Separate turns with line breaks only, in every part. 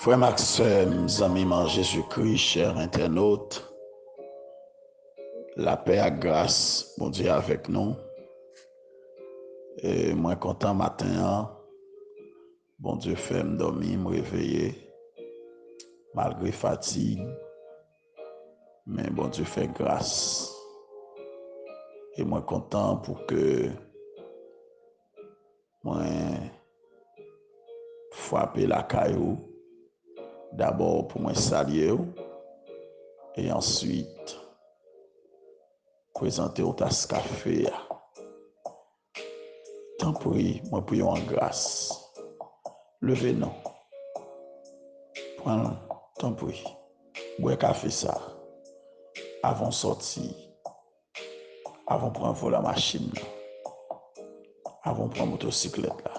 Frère Maxime, amis en Jésus-Christ, chers internautes, la paix et la grâce, bon Dieu avec nous. Et moi content matin, bon Dieu fait me dormir, me réveiller, malgré fatigue, mais bon Dieu fait grâce. Et moi content pour que moi frapper la caillou, d'abord pour moi saluer et ensuite présenter au tasse café. Tant pis, moi prions en grâce. Levez non. Prends tant pis. Bois café ça. Avant sorti. Avant prendre la machine. Avant prendre motocyclette là.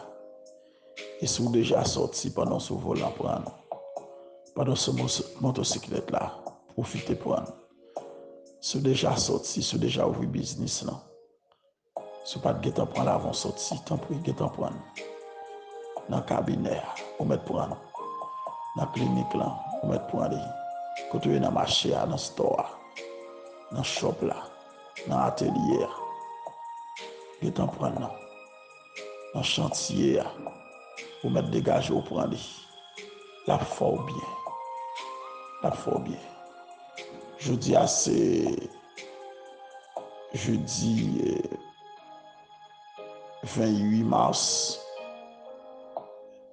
Et si vous déjà sorti pendant ce volant prendre. Pendant ce motocyclette là. Profitez prendre. Si vous déjà sorti, si vous déjà ouvert business là. Si vous pas de guetter prendre avant sorti, tant pis guetter prendre. Dans le cabinet, vous mettez prendre. Dans la clinique là, vous mettez prendre. Quand vous êtes dans le marché, dans le store, dans le shop là, dans l'atelier, vous êtes prendre. Dans le chantier, vous mettez dégagé au prendre. La fort bien. La fort bien. Jeudi, c'est jeudi 28 mars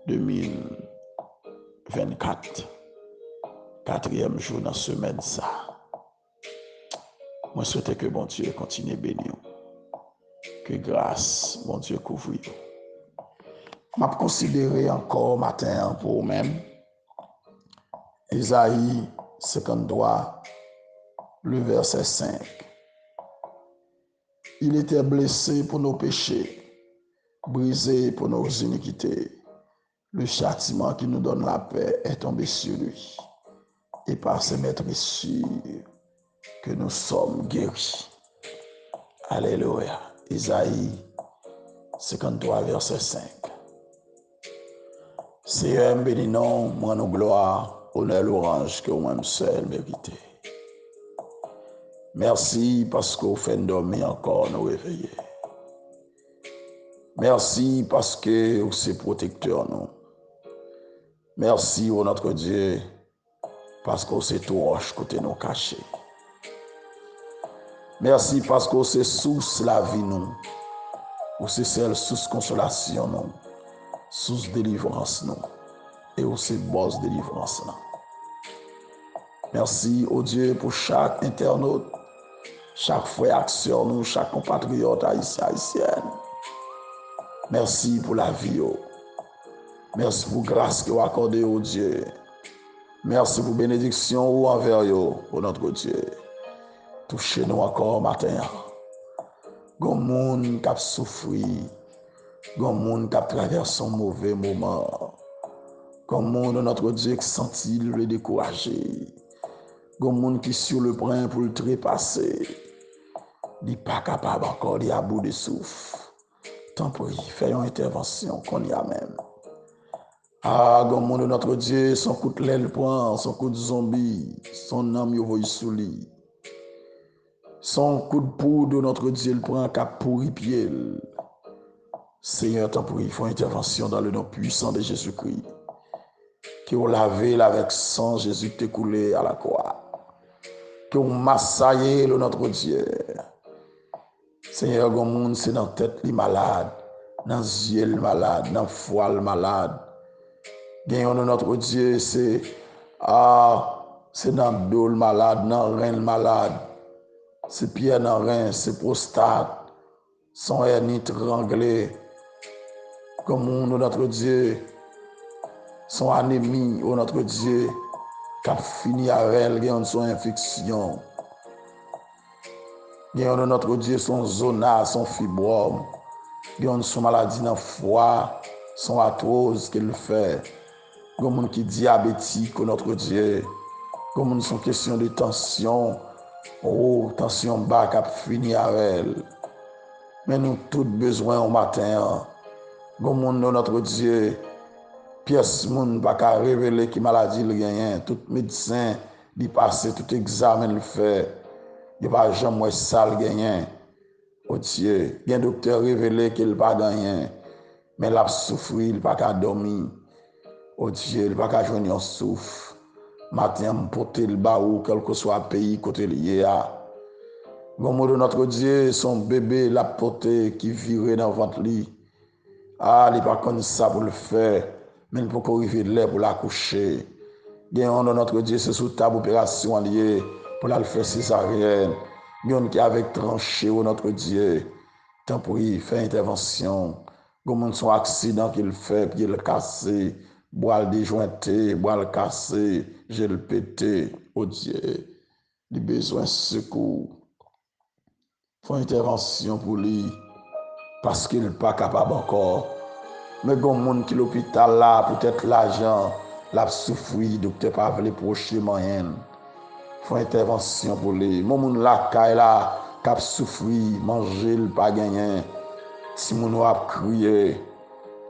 2024. Quatrième jour dans la semaine ça. Moi souhaite que bon Dieu continue à bénir. Que grâce, bon Dieu couvre. M'a considéré encore matin pour vous-même. Isaïe 53, le verset 5. Il était blessé pour nos péchés, brisé pour nos iniquités. Le châtiment qui nous donne la paix est tombé sur lui. Et par ses meurtrissures que nous sommes guéris. Alléluia. Isaïe 53, verset 5. Seigneur, bénis nous, moi nous gloire, honneur, louange que moi-même seul mérité. Merci parce que vous faites dormir encore nous réveiller. Merci parce que vous êtes protecteur nous. Merci, ô notre Dieu, parce que vous êtes tout roche côté nous caché. Merci parce que vous êtes source la vie nous. Vous êtes celle source consolation nous. Source délivrance nous. Et vous êtes boss délivrance nous. Merci, ô Dieu, pour chaque internaute, chaque frère action nous, chaque compatriote haïtien, haïtienne. Merci pour la vie. Merci pour la grâce que vous accordez au Dieu. Merci pour la bénédiction envers vous, notre Dieu. Touchez-nous encore matin. Gon moun qui a souffri, gon moun qui a traversé un mauvais moment. Gon moun notre Dieu qui sentit le découragé. Gon moun qui sur le point pour le trépasser. Il n'est pas capable encore d'y à bout de souffle. Tant pis, faisons intervention qu'on y a même. Ah, gon moun notre Dieu, son coup de l'aile prend, son coup de zombie, son âme yo voy sous lui. Son coup de poudre, notre Dieu, le prend cap pourri pied. Seigneur, tant pis, il faut intervention dans le nom puissant de Jésus-Christ. Que vous lavez avec sang Jésus t'est coulé à la croix. Que vous massaillez le notre Dieu. Seigneur, gon moun c'est dans tête li malade, dans yeux le malade, dans foie le malade. Gagnons notre Dieu, c'est dans dos le malade, dans rein le malade. C'est pied dans rein, c'est prostate, son hernie tranglée. Comme notre Dieu, son anémie, oh notre Dieu, qui a fini avec elle, gagnons son infection. Gagnons notre Dieu, son zona, son fibrome. Gagnons son maladie dans le foie, son arthrose qu'il fait. Gagnons qui est diabétique, oh notre Dieu. Gagnons son question de tension. Oh, tension bas qui a fini avec elle. Mais nous tous besoin au matin. Gagnons notre Dieu. pièce moun pas qu'à révéler qui maladie il gagne, tout médecin il passe, tout examen il fait, il pas jamais ça il gagne. Oh Dieu, il y a un docteur révélé qu'il pas gagné, mais il a souffert, il pas qu'à dormir. Oh Dieu, il pas qu'à joindre un souffle. Matin, porter le baou, quel que soit le pays côté lié à. Bon mot de notre Dieu, son bébé l'a porté qui virait dans votre lit. Ah, il n'est pas comme ça pour le faire, mais il peut arriver là pour l'accoucher. Gagnons de notre Dieu, c'est sous table opération liée pour la faire césarienne. Gagnons qui avec tranché au notre Dieu. Tant pour y faire intervention. Comme son accident qu'il fait, puis il cassé, boire le déjointé, boire le cassé, j'ai le pété, oh Dieu. Il a besoin de secours. Faut intervention pour lui parce qu'il n'est pas capable encore. Mais il y a des gens qui l'hôpital là, peut-être l'argent, l'a souffri, docteur pas voulu procher moyen. Faut intervention pour lui. Mon moun la caille là, cap souffri, manger, il pas gagné. Si moun a crié,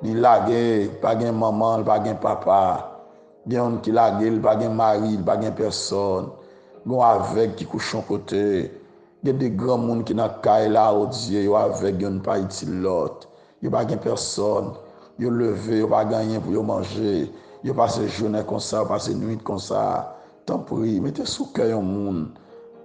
il lagué, pas gain maman, pas gain papa. Il y a qui lagué, il pas gain mari, il pas gain personne. Gon avec qui couche en côté. Il y a des grands monde qui n'a caille là au Dieu, yo avec yon pas utile l'autre. Il pas gain personne. Yo levé, yo pas gagné pour yo manger. Yo passe journée comme ça, passe nuit comme ça. Tant pis, mettez sous cœur un monde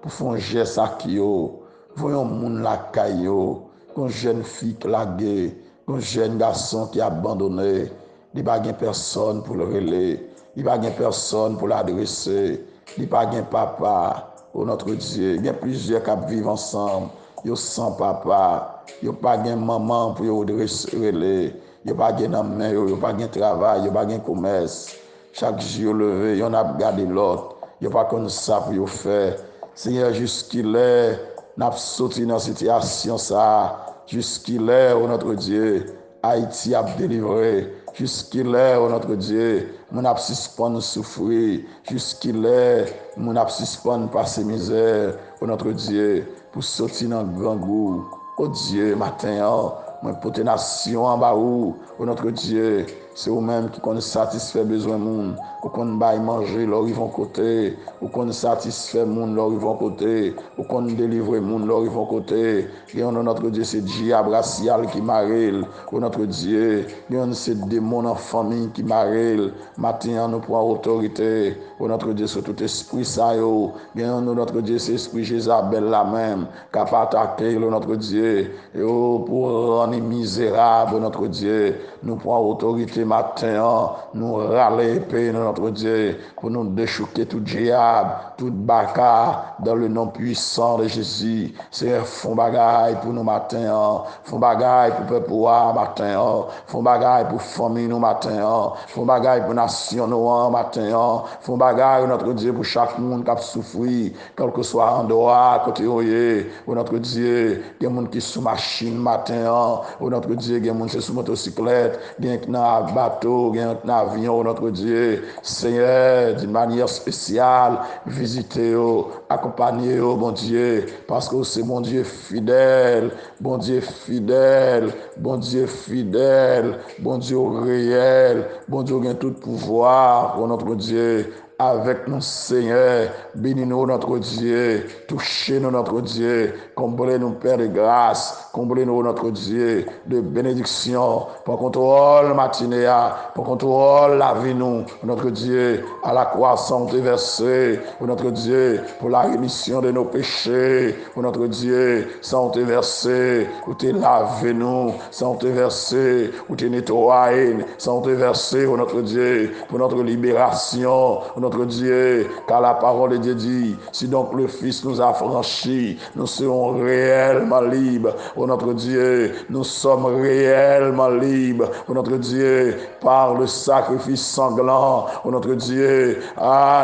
pour faire un geste à qui yo. Voyons monde la caille yo. Une jeune fille qui lagué, un jeune garçon qui a abandonné. Il n'y a pas personne pour le relayer. Il n'y a pas personne pour l'adresser. Il n'y a pas papa. Oh notre Dieu, il y a plusieurs qui vivent ensemble. Ils sans papa. Il n'y a pas maman pour relayer. Il n'y a pas de main, il n'y a pas de travail, il n'y a pas de commerce. Chaque jour levé, il y en a gardé l'autre. Il n'y a pas comme ça pour faire. Seigneur, jusqu'il est, n'a pas sorti dans cette situation ça. Jusqu'il est, oh notre Dieu, Haïti a délivré. Jusqu'il est, oh notre Dieu, mon a suspendu souffrir. Jusqu'il est, mon a suspendu passer misère, oh notre Dieu, pour sortir dans le grand goût. Oh Dieu, matin, moi, pour tes nations en bas où, oh notre Dieu, c'est vous-même qui connaissez satisfaire besoin monde. Ou qu'on baille manger, leur ils vont côté. Ou qu'on satisfait monde, leur ils vont côté. Ou qu'on délivre monde, leur ils vont côté. Et on notre Dieu, c'est diable racial qui marille. Oh notre Dieu, et on c'est démon en famille qui marille. Matin, nous prenons autorité. Oh notre Dieu, sur tout esprit ça yo. Et on notre Dieu, c'est esprit Jézabel la même. Capable d'attaquer notre Dieu. Et oh, pour rendre misérable notre Dieu. Nous prenons autorité matin, nous râler épée notre Dieu, pour nous déchouquer tout diable, tout baka, dans le nom puissant de Jésus. C'est fond bagaille pour nous matin, fond bagaille pour peuple matin, fond bagaille pour famille nous matin, fond bagaille pour nation nous matin, fond bagaille notre Dieu pour chaque monde qui a souffert, quel que soit en dehors, côté oye, notre Dieu, il y a des gens qui sont sous machine matin, notre Dieu, il y a des gens qui sont sous motocyclette, il y a des gens qui sont bateau, il y a des gens qui sont avion, notre Dieu, Seigneur, d'une manière spéciale, visitez-vous, accompagnez-vous, bon Dieu, parce que c'est mon Dieu fidèle, bon Dieu fidèle, bon Dieu fidèle, bon Dieu réel, bon Dieu qui a tout pouvoir, pour notre Dieu, avec nous, Seigneur, bénis-nous, notre Dieu, touchez-nous, notre Dieu, comblez-nous, Père de grâce, comblez-nous, notre Dieu, de bénédiction, pour contrôle matinée, pour contrôle la vie, nous, notre Dieu, à la croix, sans te verser, pour notre Dieu, pour la rémission de nos péchés, pour notre Dieu, sans te verser, pour te laver, nous, sans te verser, pour te nettoyer, sans te verser, pour notre Dieu, pour notre libération, notre Dieu, car la parole de Dieu dit, si donc le Fils nous a franchis, nous serons réellement libres. Oh notre Dieu, nous sommes réellement libres. Oh notre Dieu, par le sacrifice sanglant. Oh notre Dieu,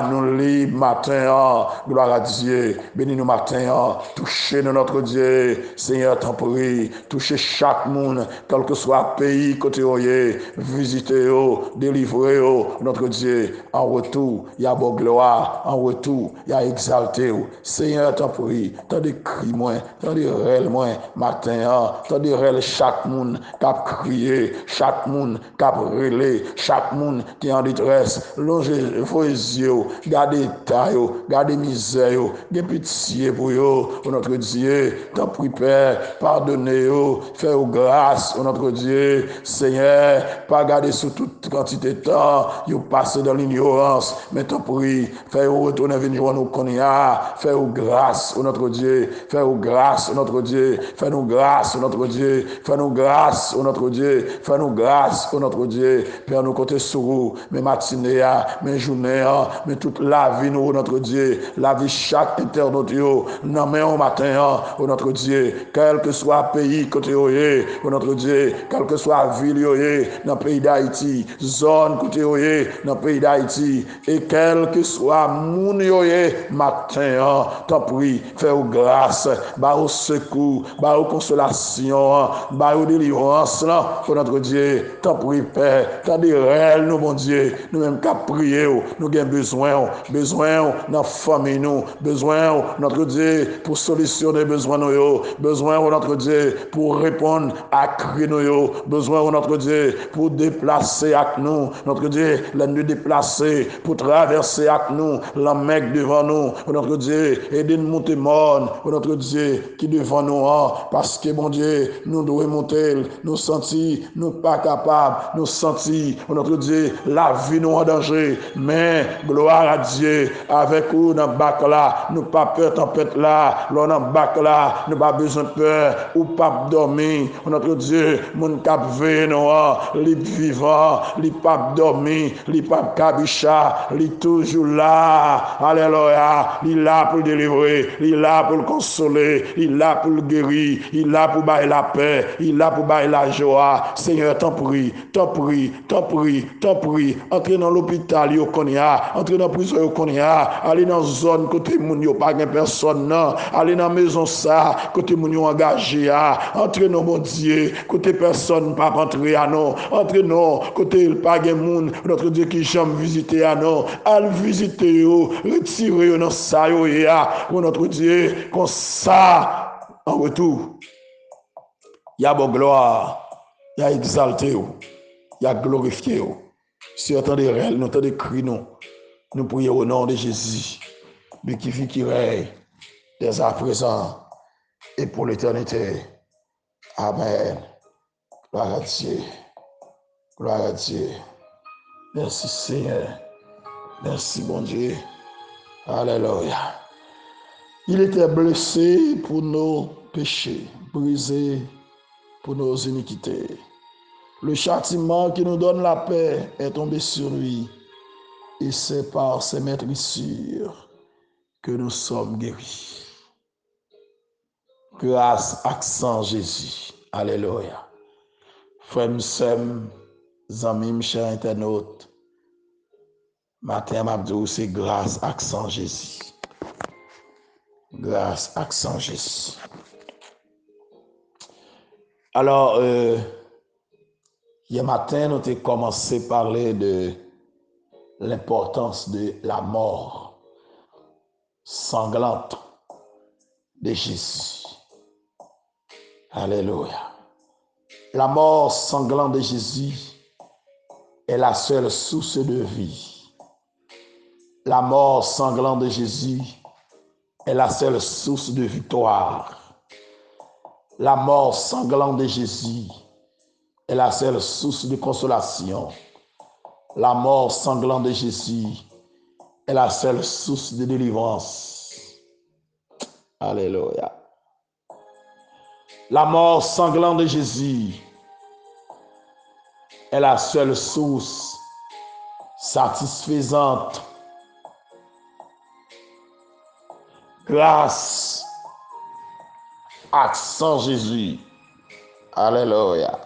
nous libres matin. Gloire à Dieu. Bénis-nous matin. Touchez-nous notre Dieu. Seigneur, t'en prie. Touchez chaque monde, quel que soit le pays, côté où visitez-vous, délivrez-vous, notre Dieu. En retour, il y a beau gloire, en retour, il y a exalté. Seigneur, t'en prie, t'en de cri moins, t'en de rêle moins, matin, t'en de rêle chaque monde qui a crié, chaque monde qui a relé, chaque monde qui est en détresse. Longez vos yeux, gardez taille, gardez misère, gardez pitié pour eux, notre Dieu, t'en prie, Père, pardonnez-vous, faites-vous grâce, notre Dieu, Seigneur, pas garder sous toute quantité de temps, vous passez dans l'ignorance, mais t'en prie, faites-vous retourner venir à nous connaître, faites-vous grâce, notre Dieu, faites-vous grâce, notre Dieu, faites-nous grâce, notre Dieu, faites-nous grâce, notre Dieu, faites-nous grâce, notre Dieu, Père, nous comptons sur vous, mes matinées, mes journées, mais toute la vie, nous, notre Dieu, la vie chaque internaute, non, mais au matin, notre Dieu, quel que soit le pays, côté, notre Dieu, quelle que soit la ville, dans le pays d'Haïti, zone, côté, dans le pays d'Haïti, et quel que soit moun, matin, t'en prie, fais-vous grâce, bah au secours, bah aux consolation, bah aux délivrance, pour notre Dieu, t'en prie, Père, t'en dis réel, nous, mon Dieu, nous-mêmes qu'à prier, nous avons besoin, dans famille, nous, besoin, notre Dieu, pour solutionner besoin, nous, besoin, notre Dieu, pour répondre à cri, nous, besoin, notre Dieu, pour déplacer avec nous, notre Dieu, la nous déplacer, pour traverser avec nous, la mec devant nous, notre Dieu, aider nous monter mort, notre Dieu, qui devant nous, parce que, mon Dieu, nous devons monter, nous sentir, nous pas capables, nous sentir, notre Dieu, la vie nous en danger, mais gloire à Dieu, avec nous dans le bac là, nous pas peur tempête là, l'on dans le bac là, nous pas besoin de peur, ou pas dormir, notre Dieu, mon cap vénéant, les vivant, les pas dormir, les pas cabicha, les toujours là, alléluia, il est là pour délivrer, il est là pour le consoler, il est là pour le guérir, il est là pour bailler la paix, il est là pour bailler la joie. Seigneur, t'en prie, entrez dans l'hôpital, yo konya, entrez dans la prison, yo konya, allez dans la zone côté moun yo pas gen personne, non, allez dans la maison ça, côté moun yo engagé, entrez dans mon Dieu, côté personne pas rentrer à non, entrez non, côté pas gen moun, notre Dieu qui jamais visiter à non, allez visiter yo, retirer yo dans ça yo pour notre Dieu, comme ça, en retour, il y a bon gloire, il y a exalté, il y a glorifié. Si vous entendez réel, nous entendez cri, nous prions au nom de Jésus, mais qui vit, qui règne, dès à présent et pour l'éternité. Amen. Gloire à Dieu. Gloire à Dieu. Merci Seigneur. Merci bon Dieu. Alléluia. Il était blessé pour nos péchés, brisé pour nos iniquités. Le châtiment qui nous donne la paix est tombé sur lui. Et c'est par ses maîtrissures que nous sommes guéris. Grâce à sang Jésus. Alléluia. Frères, sœurs, amis, chers internautes, matin, m'abdou, c'est grâce à sang Jésus. Grâce à sang Jésus. Alors, hier matin, nous avons commencé à parler de l'importance de la mort sanglante de Jésus. Alléluia. La mort sanglante de Jésus est la seule source de vie. La mort sanglante de Jésus est la seule source de victoire. La mort sanglante de Jésus est la seule source de consolation. La mort sanglante de Jésus est la seule source de délivrance. Alléluia. La mort sanglante de Jésus est la seule source satisfaisante. Grâce à sang Jésus. Alléluia.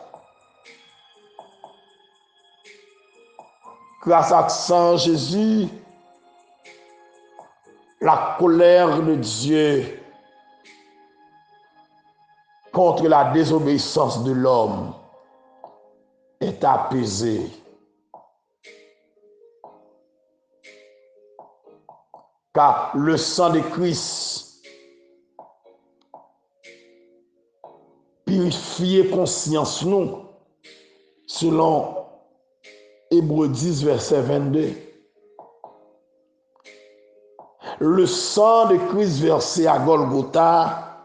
Grâce à sang Jésus, la colère de Dieu contre la désobéissance de l'homme est apaisée. car le sang de Christ purifie conscience nous, selon Hébreux 10, verset 22. Le sang de Christ versé à Golgotha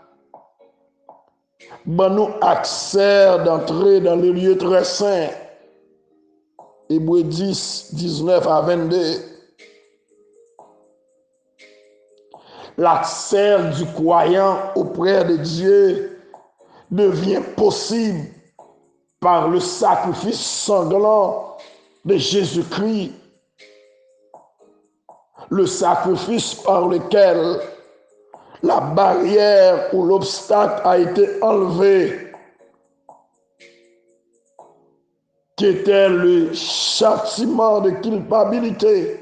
nous accès d'entrer dans le lieu très saint. Hébreux 10, 19 à 22. L'accès du croyant auprès de Dieu devient possible par le sacrifice sanglant de Jésus-Christ. Le sacrifice par lequel la barrière ou l'obstacle a été enlevé, qui était le châtiment de culpabilité.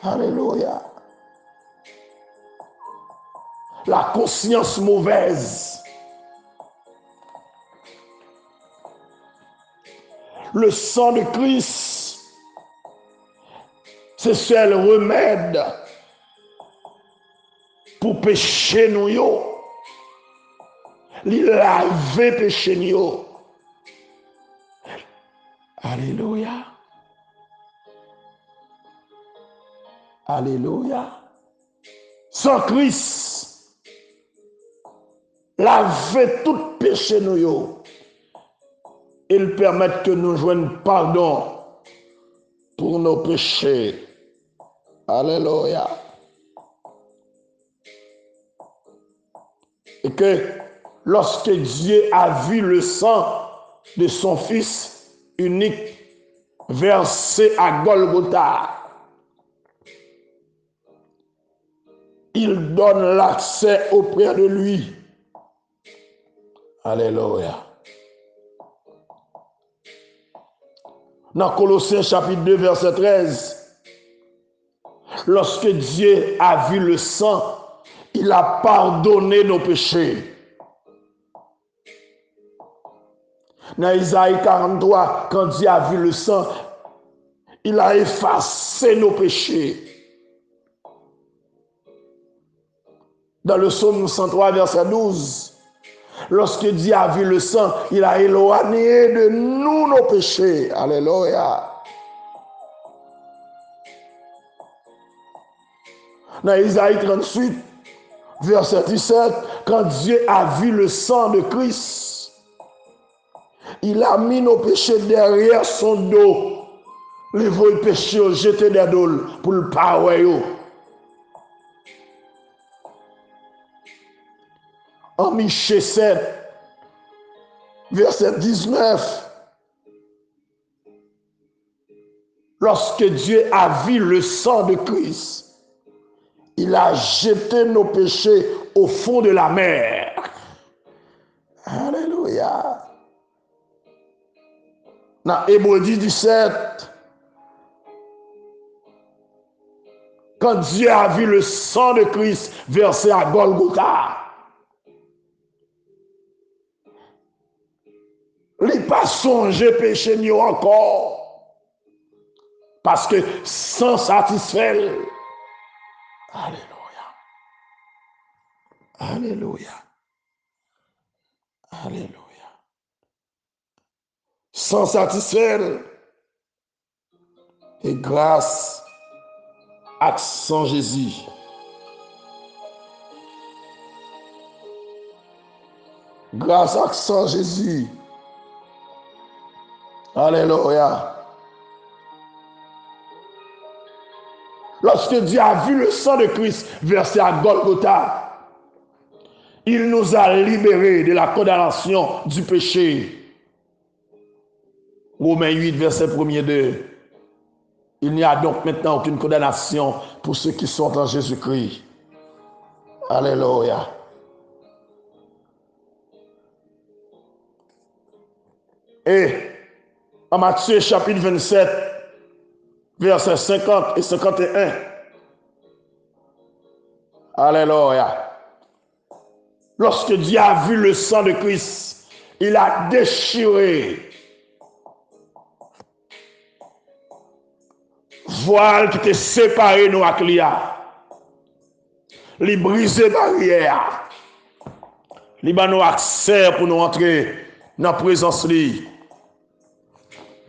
Alléluia. La conscience mauvaise. Le sang de Christ, c'est seul remède pour pécher nous yo. Li laver péché nous yo. Alléluia. Alléluia. Sans Christ, laver tout péché nous yo. Il permet que nous joignions pardon pour nos péchés. Alléluia. Et que lorsque Dieu a vu le sang de son Fils unique versé à Golgotha, il donne l'accès auprès de lui. Alléluia. Dans Colossiens chapitre 2, verset 13, lorsque Dieu a vu le sang, il a pardonné nos péchés. Dans Isaïe 43, quand Dieu a vu le sang, il a effacé nos péchés. Dans le psaume 103, verset 12, lorsque Dieu a vu le sang, il a éloigné de nous nos péchés. Alléluia. Dans Isaïe 38, verset 17, quand Dieu a vu le sang de Christ, il a mis nos péchés derrière son dos. Les vols péchés jetés des dos pour le pardonner. En Michée 7, verset 19, lorsque Dieu a vu le sang de Christ, il a jeté nos péchés au fond de la mer. Alléluia. Dans Hébreux 17, quand Dieu a vu le sang de Christ versé à Golgotha, il n'a pas songé péché ni encore. Parce que sans satisfaire. Alléluia. Alléluia. Alléluia. Sans satisfaire. Et grâce à son Jésus. Grâce à son Jésus. Alléluia. Lorsque Dieu a vu le sang de Christ versé à Golgotha, il nous a libérés de la condamnation du péché. Romains 8, verset 1er 2. Il n'y a donc maintenant aucune condamnation pour ceux qui sont en Jésus-Christ. Alléluia. Et en Matthieu chapitre 27, versets 50 et 51. Alléluia. Lorsque Dieu a vu le sang de Christ, il a déchiré voile qui te séparé nous avec Lia. Li briser barrière. Li ba nous accès pour nous entrer dans la présence li.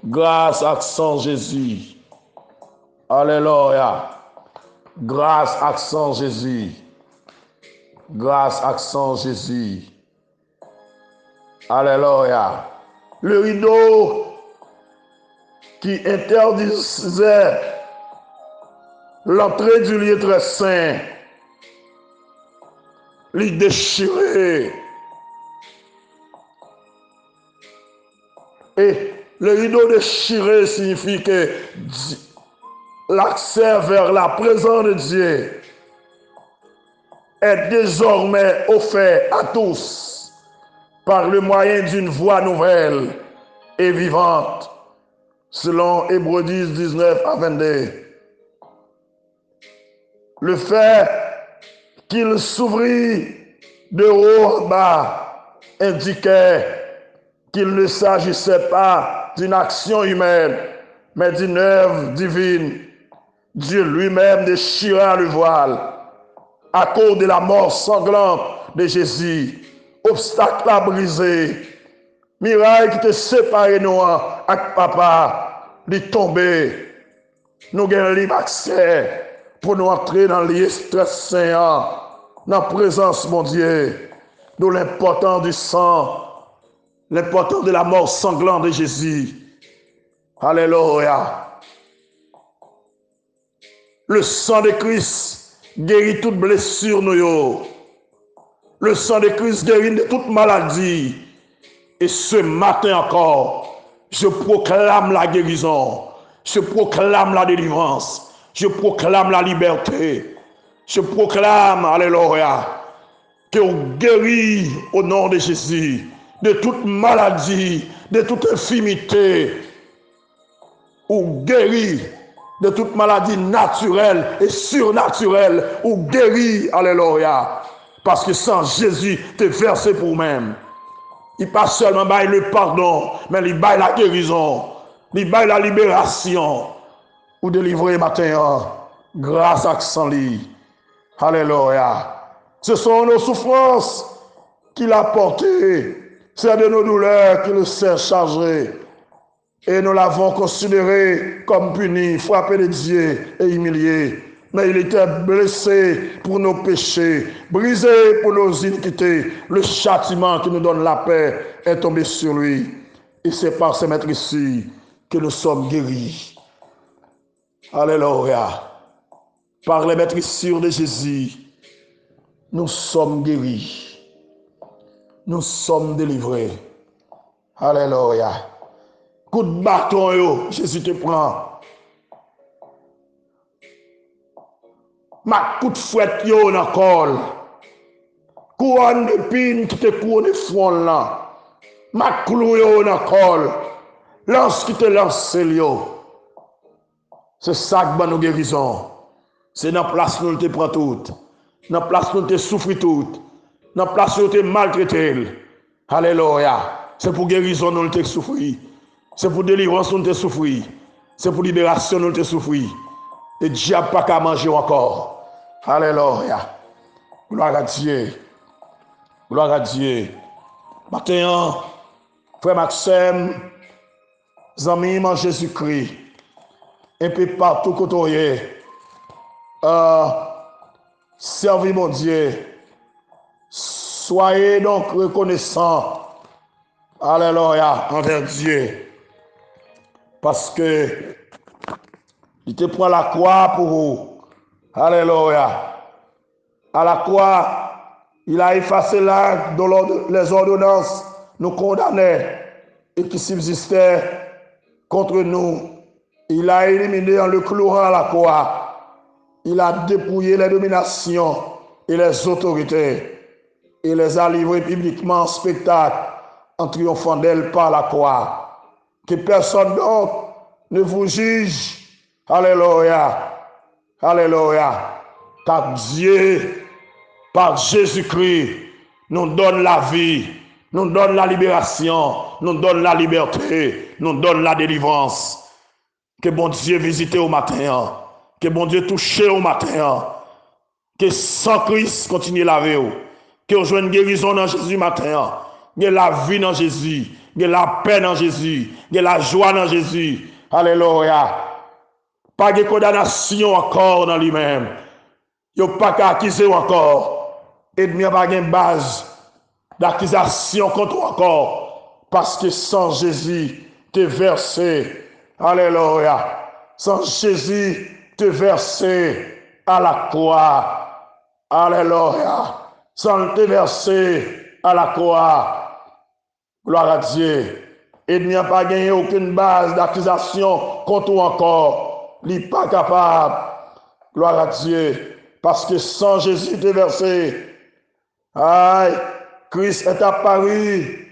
Grâce à sang Jésus. Alléluia. Grâce à sang Jésus. Grâce à sang Jésus. Alléluia. Le rideau qui interdisait l'entrée du lieu très saint, l'y déchiré. Et le rideau déchiré signifie que l'accès vers la présence de Dieu est désormais offert à tous par le moyen d'une voie nouvelle et vivante, selon Hébreux 10, 19 à 22. Le fait qu'il s'ouvrit de haut en bas indiquait qu'il ne s'agissait pas d'une action humaine, mais d'une œuvre divine. Dieu lui-même déchira le voile à cause de la mort sanglante de Jésus. Obstacle à briser. Miraille qui te sépare nous avec papa, il tombé. Nous avons libre accès pour nous entrer dans le lieu très saint, dans la présence, mon Dieu, de l'important du sang, l'important de la mort sanglante de Jésus. Alléluia. Le sang de Christ guérit toute blessure, nous. Le sang de Christ guérit de toute maladie. Et ce matin encore, je proclame la guérison. Je proclame la délivrance. Je proclame la liberté. Je proclame, alléluia, que vous guérit au nom de Jésus de toute maladie, de toute infirmité. Ou guérit de toute maladie naturelle et surnaturelle. Ou guérit, alléluia. Parce que sans Jésus, tu es versé pour même. Il pas seulement bail le pardon, mais il bail la guérison, il bail la libération. Ou délivrer matin, grâce à son lit. Alléluia. Ce sont nos souffrances qu'il a portées. C'est de nos douleurs qu'il s'est chargé. Et nous l'avons considéré comme puni, frappé de Dieu et humilié. Mais il était blessé pour nos péchés, brisé pour nos iniquités. Le châtiment qui nous donne la paix est tombé sur lui. Et c'est par ces maîtres ici que nous sommes guéris. Alléluia. Par les maîtrissures de Jésus, nous sommes guéris. Nous sommes délivrés. Alléluia. Coup de bâton, yo, Jésus te prend. Ma coup de fouette yo dans col. Couronne de pine qui te couronne front là. Ma clou yo dans col. Lance qui te lance yo. C'est ça que nous guérison. C'est dans place nous te prend tout. Dans place nous te souffre tout. Dans place nous te maltraité. Alléluia. C'est pour guérison nous te souffrir. C'est pour délivrance nous te souffrir. C'est pour libération nous te souffrir. Le diable pas qu'à manger encore. Alléluia. Gloire à Dieu. Gloire à Dieu. Maintenant, frère Maxime, amis en Jésus-Christ, un peu partout côté, servez mon Dieu. Soyez donc reconnaissants. Alléluia, envers Dieu. Parce que il te prend la croix pour vous. Alléluia. À la croix, il a effacé l'acte dont les ordonnances nous condamnaient et qui subsistaient contre nous. Il a éliminé en le clouant à la croix. Il a dépouillé les dominations et les autorités et les a livrées publiquement en spectacle en triomphant d'elles par la croix. Que personne donc ne vous juge. Alléluia. Alléluia. Car Dieu, par Jésus-Christ, nous donne la vie, nous donne la libération, nous donne la liberté, nous donne la délivrance. Que bon Dieu visite au matin. Que bon Dieu touche au matin. Que sans Christ continue la vie. Que vous jouez une guérison dans Jésus matin. Que la vie dans Jésus. Que la paix dans Jésus. Que la joie dans Jésus. Alléluia. Pas de condamnation encore dans lui-même. Il n'y a pas qu'à accuser encore. Et il n'y a pas de base d'accusation contre encore. Parce que sans Jésus, tu es versé. Alléluia. Sans Jésus, tu es versé à la croix. Alléluia. Sans te verser à la croix. Gloire à Dieu. Il n'y a pas gagné aucune base d'accusation contre toi encore. Il n'est pas capable. Gloire à Dieu. Parce que sans Jésus te versé, aïe, Christ est apparu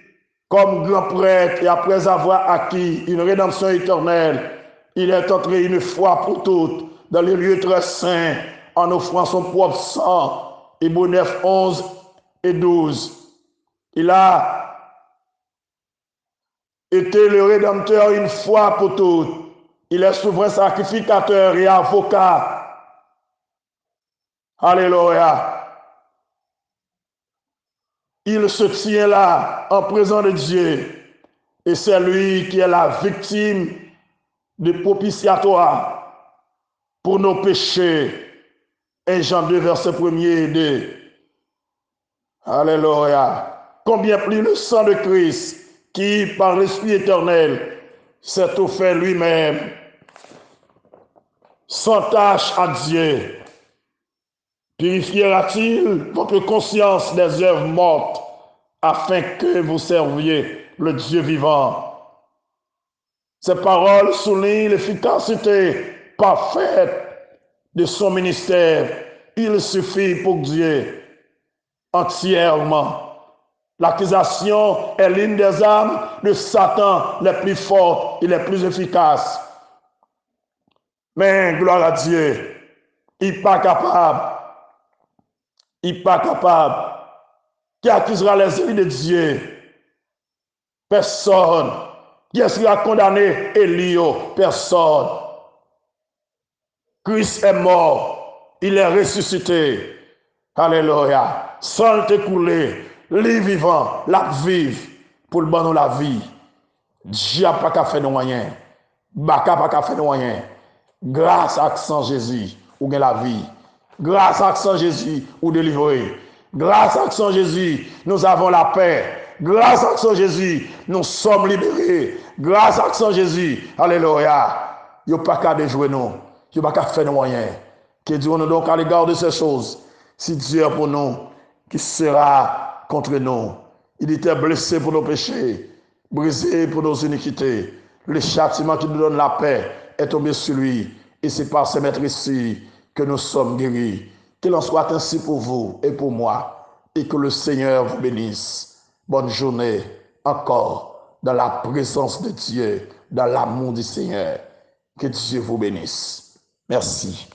comme grand prêtre et après avoir acquis une rédemption éternelle, il est entré une fois pour toutes dans les lieux très saints en offrant son propre sang. Hébreux 9, 11 et 12. Il a été le Rédempteur une fois pour toutes. Il est souverain sacrificateur et avocat. Alléluia. Il se tient là en présence de Dieu. Et c'est lui qui est la victime de propitiatoire pour nos péchés. 1 Jean 2, verset 1er et 2. Alléluia. Combien plus le sang de Christ qui, par l'Esprit éternel, s'est offert lui-même sans tâche à Dieu. Purifiera-t-il votre conscience des œuvres mortes afin que vous serviez le Dieu vivant? Ces paroles soulignent l'efficacité parfaite de son ministère. Il suffit pour Dieu entièrement. L'accusation est l'une des armes de Satan les plus fortes et les plus efficaces. Mais gloire à Dieu, il n'est pas capable. Il n'est pas capable. Qui accusera les élus de Dieu? Personne. Qui sera condamné? Élio? Personne. Christ est mort. Il est ressuscité. Alléluia. Sans t'écouler, les vivants, la vive pour le bon la vie. Dieu n'a pas qu'à faire de moyens. Baka pas qu'à faire de moyens. Grâce à Saint Jésus, ou gain la vie. Grâce à Saint Jésus, ou délivrer. Grâce à Saint Jésus, nous avons la paix. Grâce à Saint Jésus, nous sommes libérés. Grâce à Saint Jésus, alléluia. Il n'y a pas qu'à déjouer nous. Il n'y a pas qu'à faire de moyens. Que Dieu nous donc à l'égard de ces choses. Si Dieu est pour nous, qui sera contre nous? Il était blessé pour nos péchés, brisé pour nos iniquités. Le châtiment qui nous donne la paix est tombé sur lui. Et c'est par ce maître ici que nous sommes guéris. Qu'il en soit ainsi pour vous et pour moi. Et que le Seigneur vous bénisse. Bonne journée encore dans la présence de Dieu, dans l'amour du Seigneur. Que Dieu vous bénisse. Merci.